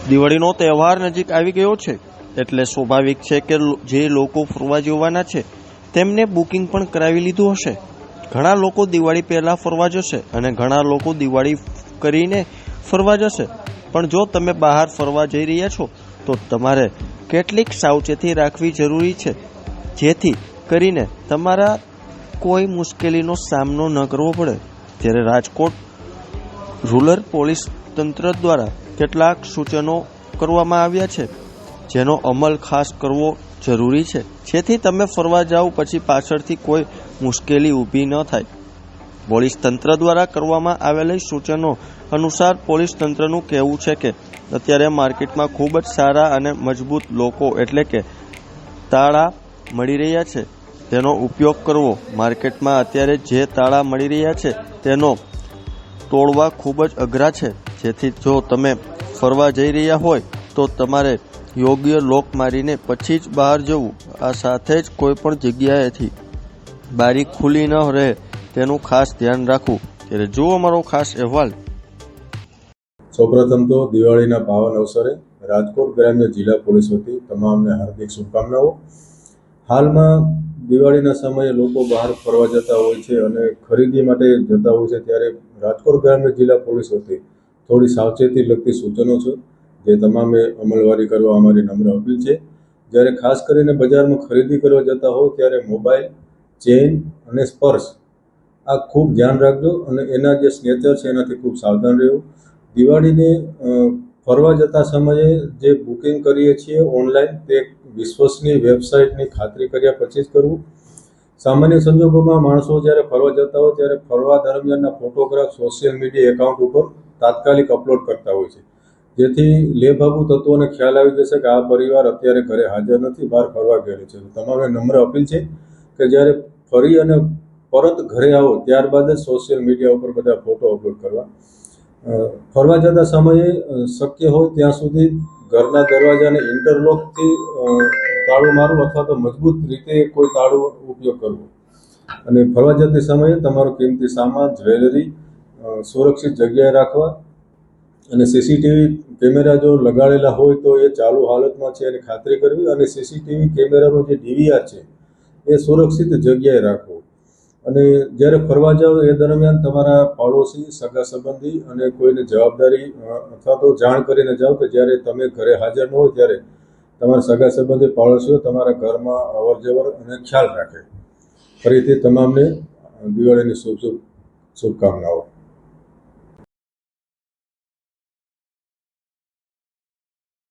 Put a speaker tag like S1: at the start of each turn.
S1: દિવાળીનો તહેવાર નજીક આવી ગયો છે એટલે સ્વાભાવિક છે કે જે લોકો ફરવા જવાના છે તેમને બુકિંગ પણ કરાવી લીધું હશે. ઘણા લોકો દિવાળી પહેલા ફરવા જશે અને ઘણા લોકો દિવાળી કરીને ફરવા જશે. પણ જો તમે બહાર ફરવા જઈ રહ્યા છો તો તમારે કેટલીક સાવચેતી રાખવી જરૂરી છે, જેથી કરીને તમારા કોઈ મુશ્કેલીનો સામનો ન કરવો પડે. ત્યારે રાજકોટ રૂરલ પોલીસ તંત્ર દ્વારા કેટલાક સૂચનો કરવામાં આવ્યા છે, જેનો અમલ ખાસ કરવો જરૂરી છે, જેથી તમે ફરવા જાઓ પછી પાછળથી કોઈ મુશ્કેલી ઊભી ન થાય. પોલીસ તંત્ર દ્વારા કરવામાં આવેલા સૂચનો અનુસાર પોલીસ તંત્રનું કહેવું છે કે અત્યારે માર્કેટમાં ખૂબ જ સારા અને મજબૂત લોકો એટલે કે તાળા મળી રહ્યા છે, તેનો ઉપયોગ કરવો. માર્કેટમાં અત્યારે જે તાળા મળી રહ્યા છે તેનો તોડવા ખૂબ જ અઘરા છે, જેથી જો તમે ફરવા જઈ રહ્યા હોય તો તમારે યોગ્ય લોક મારીને પછી જ બહાર જવું. આ સાથે જ કોઈ પણ જગ્યાએથી બારી ખુલ્લી ન રહે તેનું ખાસ ધ્યાન રાખવું. ત્યારે જુઓ અમારો ખાસ અહેવાલ.
S2: સૌપ્રથમ તો દિવાળીના પાવન અવસરે રાજકોટ ગ્રામ્ય જિલ્લા પોલીસ વતી તમામને હાર્દિક શુભકામનાઓ. હાલમાં દિવાળીના સમયે લોકો બહાર ફરવા જતા હોય છે અને ખરીદી માટે જતા હોય છે, ત્યારે રાજકોટ ગ્રામ્ય જિલ્લા પોલીસ વતી થોડી સાવચેતી લગતી સૂચનો છે, જે તમામે અમલવારી કરવા અમારી નમ્ર અપીલ છે. જ્યારે ખાસ કરીને બજારમાં ખરીદી કરવા જતા હો ત્યારે મોબાઈલ, ચેઇન અને પર્સ આ ખૂબ ધ્યાન રાખજો અને એના જે સ્નેચર છે એનાથી ખૂબ સાવધાન રહેવું. દિવાળીને ફરવા જતા સમયે જે બુકિંગ કરીએ છીએ ઓનલાઈન તે વિશ્વસનીય વેબસાઇટની ખાતરી કર્યા પછી જ કરવું. સામાન્ય સંજોગોમાં માણસો જ્યારે ફરવા જતા હોય ત્યારે ફરવા દરમિયાનના ફોટોગ્રાફ સોશિયલ મીડિયા એકાઉન્ટ ઉપર તાત્કાલિક અપલોડ કરતા હોય છે, જેથી લેભાગુ તત્વોને ખ્યાલ આવી જશે કે આ પરિવાર અત્યારે ઘરે હાજર નથી, બહાર ફરવા ગયેલો છે. તમારે નમ્ર અપીલ છે કે જ્યારે ફરી અને પરત ઘરે આવો ત્યારબાદ જ સોશિયલ મીડિયા ઉપર બધા ફોટો અપલોડ કરવા. ફરવા જતા સમયે શક્ય હોય ત્યાં સુધી ઘરના દરવાજાને ઇન્ટરલોકથી તાળું મારવું અથવા તો મજબૂત રીતે કોઈ તાળું ઉપયોગ કરવો. અને ફરવા જતી સમયે તમારો કિંમતી સામાન, જ્વેલરી સુરક્ષિત જગ્યાએ રાખવા. અને સીસીટીવી કેમેરા જો લગાડેલા હોય તો એ ચાલુ હાલતમાં છે એની ખાતરી કરવી. અને સીસીટીવી કેમેરાનો જે ડીવીઆર છે એ સુરક્ષિત જગ્યાએ રાખવો. અને જ્યારે ફરવા જાઓ એ દરમિયાન તમારા પાડોશી, સગા સંબંધી અને કોઈને જવાબદારી અથવા તો જાણ કરીને જાઓ કે જ્યારે તમે ઘરે હાજર ન હોય ત્યારે તમારા સગા સંબંધી, પાડોશીઓ તમારા ઘરમાં અવર જવર અને ખ્યાલ રાખે. ફરીથી તમામને દિવાળીની શુભકામનાઓ.